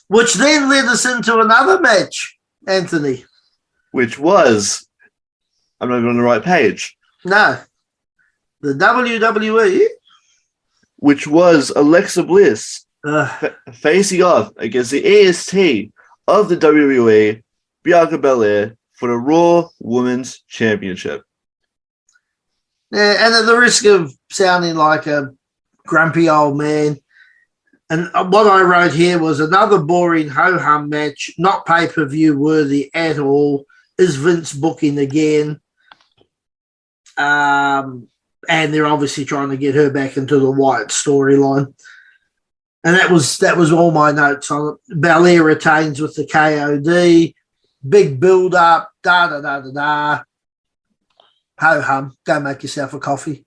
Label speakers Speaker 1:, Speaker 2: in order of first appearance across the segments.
Speaker 1: Which then led us into another match, Anthony.
Speaker 2: Which was, I'm not even on the right page.
Speaker 1: No. The WWE.
Speaker 2: Which was Alexa Bliss facing off against the AST of the WWE, Bianca Belair, for the Raw Women's Championship.
Speaker 1: Yeah, and at the risk of sounding like a grumpy old man, and what I wrote here was another boring ho-hum match, not pay-per-view worthy at all. Is Vince booking again? And they're obviously trying to get her back into the Wyatt storyline. And that was all my notes on it. Belair retains with the KOD. Big build-up, da-da-da-da-da. Ho-hum. Go make yourself a coffee.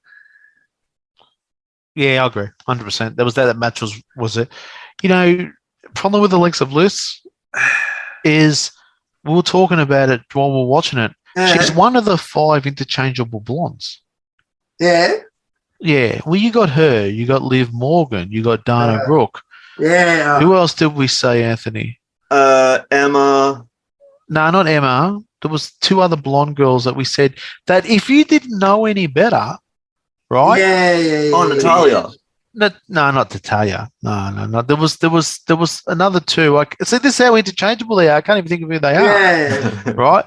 Speaker 3: Yeah, I agree. 100%. That match was it. Problem with Alexa Bliss is we were talking about it while we were watching it. She's one of the 5 interchangeable blondes.
Speaker 1: Yeah.
Speaker 3: Yeah. Well, you got her. You got Liv Morgan. You got Dana Brooke.
Speaker 1: Yeah.
Speaker 3: Who else did we say, Anthony?
Speaker 2: Emma.
Speaker 3: No, not Emma. There was 2 other blonde girls that we said that if you didn't know any better, right?
Speaker 1: Yeah.
Speaker 2: Oh, Natalia.
Speaker 3: No, not Natalia. No. There was another 2. See, this is how interchangeable they are. I can't even think of who they are.
Speaker 1: Yeah.
Speaker 3: Right?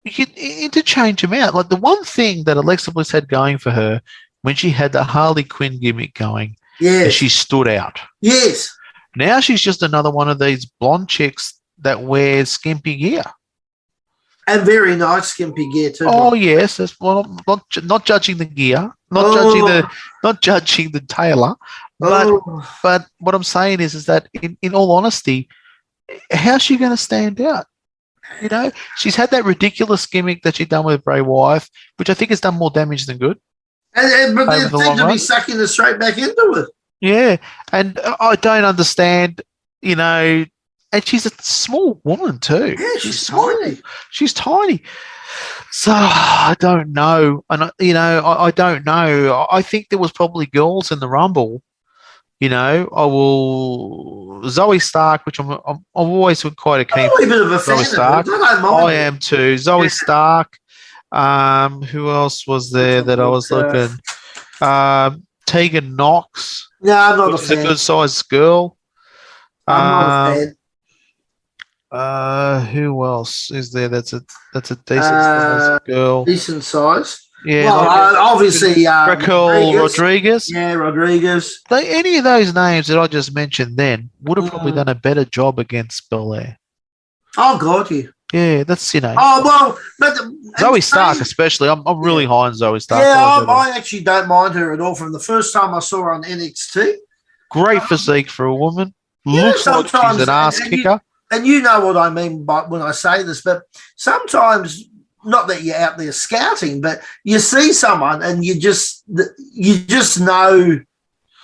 Speaker 3: You can interchange them out. Like the one thing that Alexa Bliss had going for her when she had the Harley Quinn gimmick going,
Speaker 1: yes.
Speaker 3: she stood out.
Speaker 1: Yes.
Speaker 3: Now she's just another one of these blonde chicks that wears skimpy gear.
Speaker 1: And very nice skimpy gear too.
Speaker 3: Oh yes, not judging the gear, not judging the tailor, but what I'm saying is that in all honesty, how's she going to stand out? She's had that ridiculous gimmick that she's done with Bray Wyatt, which I think has done more damage than good.
Speaker 1: But they seem to be sucking us straight back into it.
Speaker 3: Yeah, and I don't understand, and she's a small woman too.
Speaker 1: Yeah, she's tiny.
Speaker 3: She's tiny. So I don't know. And, I don't know. I think there was probably girls in the Rumble. Zoe Stark, which I'm always quite a keen.
Speaker 1: I'm a bit of a fan
Speaker 3: Zoe Stark.
Speaker 1: of her. I don't mind
Speaker 3: I am too. Zoe Stark. Who else was there that I was looking? Tegan Knox.
Speaker 1: No, I'm not a
Speaker 3: She's a
Speaker 1: fan.
Speaker 3: good sized girl.
Speaker 1: I'm not a fan.
Speaker 3: Who else is there? That's a decent sized girl.
Speaker 1: Decent size.
Speaker 3: Yeah,
Speaker 1: well, obviously
Speaker 3: Raquel Rodriguez.
Speaker 1: Yeah, Rodriguez.
Speaker 3: Any of those names that I just mentioned then would have probably done a better job against Belair.
Speaker 1: Oh God, yeah.
Speaker 3: Yeah, that's
Speaker 1: Oh well, but
Speaker 3: Zoe Stark especially. I'm really high on Zoe Stark.
Speaker 1: Yeah, I actually don't mind her at all. From the first time I saw her on NXT,
Speaker 3: great physique for a woman.
Speaker 1: Yeah,
Speaker 3: Looks like she's an ass kicker.
Speaker 1: And you know what I mean by when I say this, but sometimes. Not that you're out there scouting, but you see someone and you just know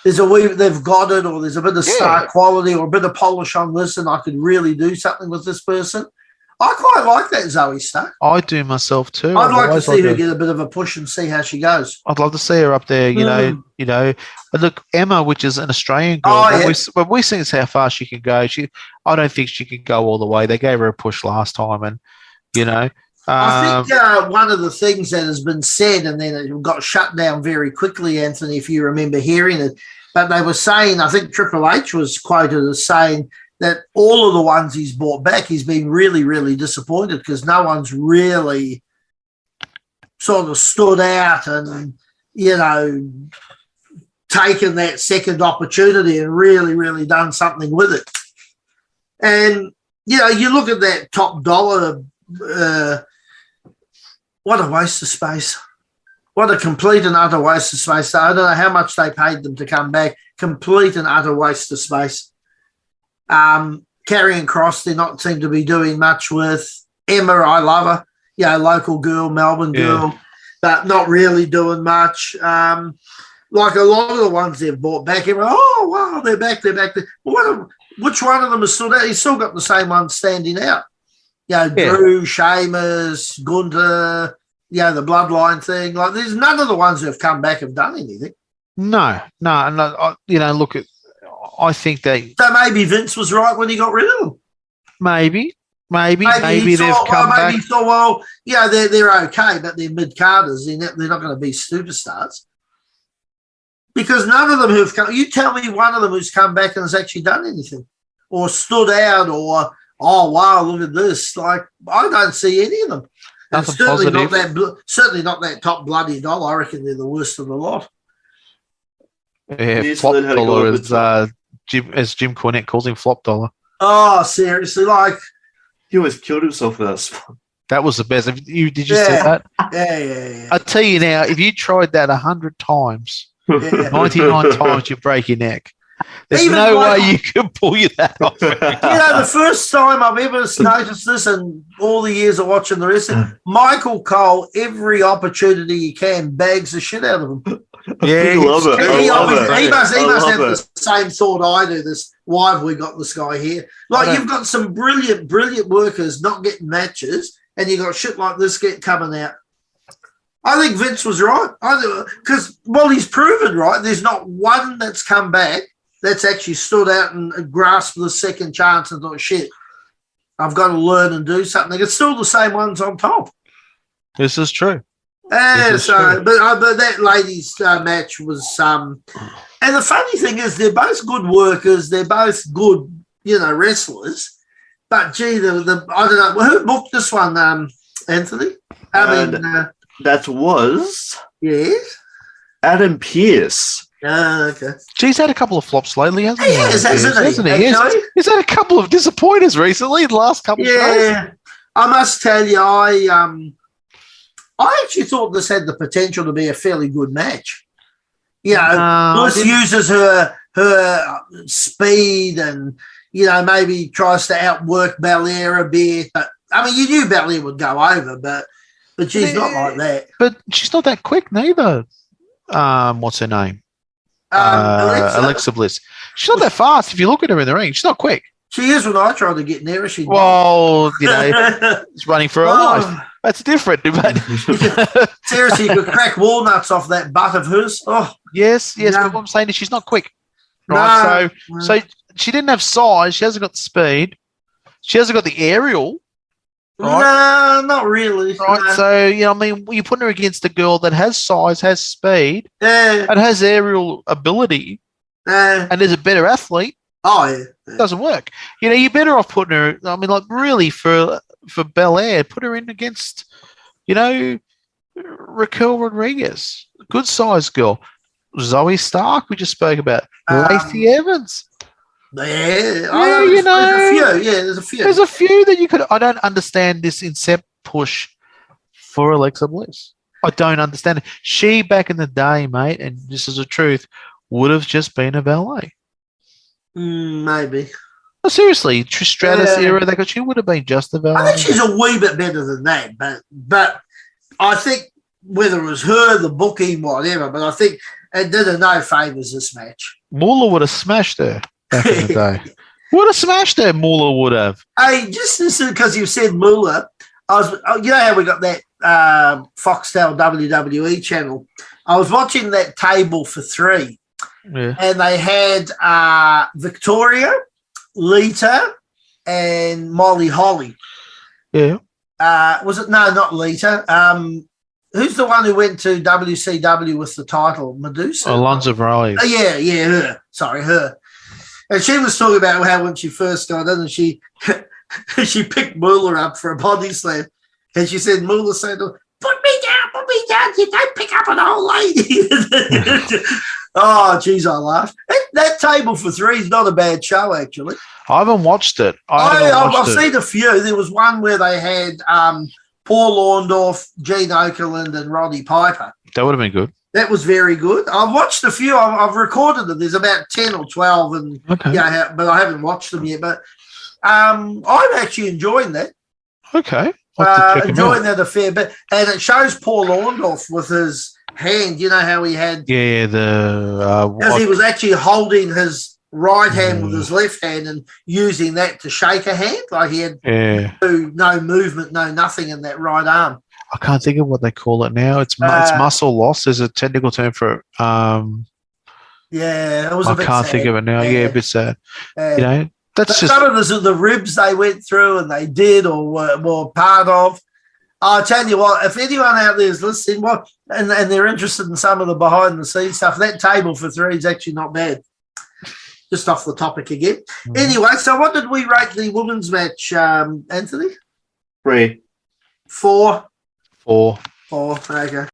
Speaker 1: they've got it, or there's a bit of star quality or a bit of polish on this, and I could really do something with this person. I quite like that Zoe Stark.
Speaker 3: I do myself too.
Speaker 1: I'd like to see her get a bit of a push and see how she goes.
Speaker 3: I'd love to see her up there, you know. But look, Emma, which is an Australian girl, but we see how far she can go. I don't think she can go all the way. They gave her a push last time, and
Speaker 1: I think one of the things that has been said, and then it got shut down very quickly, Anthony, if you remember hearing it, but they were saying, I think Triple H was quoted as saying that all of the ones he's brought back, he's been really, really disappointed because no one's really sort of stood out and, taken that second opportunity and really, really done something with it. And, you look at that top dollar, what a waste of space. What a complete and utter waste of space. I don't know how much they paid them to come back. Complete and utter waste of space. Karrion Kross, they not seem to be doing much with. Emma, I love her. Local girl, Melbourne girl, but not really doing much. Like a lot of the ones they've brought back, oh, wow, they're back. Well, which one of them has stood out? He's still got the same one standing out. Drew, Sheamus, Gunther, the bloodline thing. Like, there's none of the ones who have come back have done anything.
Speaker 3: No. And look, I think
Speaker 1: So maybe Vince was right when he got rid of them.
Speaker 3: maybe they've come
Speaker 1: maybe
Speaker 3: back.
Speaker 1: he thought, well, yeah, they're okay, but they're mid-carders. They're not going to be superstars. Because none of them who've come, you tell me one of them who's come back and has actually done anything or stood out or, oh, wow, look at this. Like, I don't see any of them.
Speaker 3: Nothing
Speaker 1: certainly
Speaker 3: positive.
Speaker 1: Certainly not that top bloody doll. I reckon they're the worst of the lot.
Speaker 3: Yeah, flop dollar as Jim Cornette calls him, flop dollar.
Speaker 1: Oh, seriously, like
Speaker 2: he almost killed himself for that spot.
Speaker 3: That was the best. Did you see that?
Speaker 1: Yeah.
Speaker 3: I tell you now, if you tried that 100 times, 99 times you break your neck. There's
Speaker 1: Even
Speaker 3: no way you can pull that off.
Speaker 1: The first time I've ever noticed this in all the years of watching the wrestling, Michael Cole, every opportunity he can, bags the shit out of him.
Speaker 2: Yeah,
Speaker 1: He must have the same thought I do. Why have we got this guy here? Like, you've got some brilliant workers not getting matches, and you got shit like this coming out. I think Vince was right. Because, he's proven right. There's not one that's come back that's actually stood out and grasped the second chance and thought, shit, I've got to learn and do something. It's still the same ones on top.
Speaker 3: This is true.
Speaker 1: But that ladies' match was and the funny thing is they're both good workers. They're both good, wrestlers. But gee, I don't know who booked this one, Anthony.
Speaker 2: That was Adam Pearce.
Speaker 1: Okay.
Speaker 3: He's had a couple of flops lately, hasn't he?
Speaker 1: Hasn't he?
Speaker 3: He's had a couple of disappointers recently in the last couple of shows.
Speaker 1: Yeah, I must tell you, I actually thought this had the potential to be a fairly good match. Bliss uses her speed and, maybe tries to outwork Belair a bit. But, you knew Belair would go over, but she's not like that.
Speaker 3: But she's not that quick neither. What's her name? Alexa Bliss. She's not that fast. If you look at her in the ring, she's not quick.
Speaker 1: She is when I tried to get near her. She's
Speaker 3: running for her life. That's different.
Speaker 1: Seriously, you could crack walnuts off that butt of hers. Oh,
Speaker 3: yes. But what I'm saying is she's not quick. Right? So she didn't have size. She hasn't got the speed. She hasn't got the aerial. Right?
Speaker 1: No, not really.
Speaker 3: Right. No. So, you're putting her against a girl that has size, has speed, and has aerial ability, and is a better athlete.
Speaker 1: Oh, yeah.
Speaker 3: It doesn't work. You're better off putting her, really for Belair, put her in against, Raquel Rodriguez, good sized girl. Zoe Stark, we just spoke about. Lacey Evans.
Speaker 1: There's a few.
Speaker 3: There's a few that you could. I don't understand this Incept push for Alexa Bliss. I don't understand it. She, back in the day, mate, and this is the truth, would have just been a valet.
Speaker 1: Maybe.
Speaker 3: No, seriously, Trish Stratus era, she would have been just a valet.
Speaker 1: I think she's a wee bit better than that, but I think whether it was her, the booking, whatever, but I think it did her no favours this match.
Speaker 3: Muller would have smashed her. Back in the day. Would have smashed her, Muller would have.
Speaker 1: Hey, just because you said Muller, how we got that Foxtel WWE channel? I was watching that table for three, and they had Victoria, Lita, and Molly Holly.
Speaker 3: Yeah.
Speaker 1: Was it? No, not Lita. Who's the one who went to WCW with the title? Medusa?
Speaker 3: Alonzo Riley.
Speaker 1: Yeah, her. Sorry, her. And she was talking about how when she first got in, and she picked Muller up for a body slam, and she said, Muller said, put me down, you don't pick up an old lady. Oh, geez, I laughed. That table for three is not a bad show, actually.
Speaker 3: I haven't watched it.
Speaker 1: I've seen a few. There was one where they had Paul Orndorff, Gene Okerlund, and Roddy Piper.
Speaker 3: That would have been good.
Speaker 1: That was very good. I've watched a few. I've recorded them. There's about 10 or 12, but I haven't watched them yet. But I'm actually enjoying that.
Speaker 3: Okay.
Speaker 1: Enjoying that a fair bit. And it shows Paul Orndorff with his hand. You know how he had...
Speaker 3: Yeah,
Speaker 1: because he was actually holding his right hand with his left hand and using that to shake a hand. Like he had no movement, no nothing in that right arm.
Speaker 3: I can't think of what they call it now. It's muscle loss. There's a technical term for it.
Speaker 1: Yeah, it was
Speaker 3: I
Speaker 1: a bit
Speaker 3: can't
Speaker 1: sad.
Speaker 3: think of it now. Yeah, a bit sad.
Speaker 1: Yeah.
Speaker 3: You know, that's
Speaker 1: But
Speaker 3: just
Speaker 1: some of the ribs they went through and they did or were part of. I'll tell you what, if anyone out there is listening, and they're interested in some of the behind the scenes stuff, that table for three is actually not bad. Just off the topic again.
Speaker 3: Mhm.
Speaker 1: Anyway, so what did we rate the women's match, Anthony?
Speaker 2: 3.
Speaker 1: 4.
Speaker 3: 4.
Speaker 1: 4. Okay.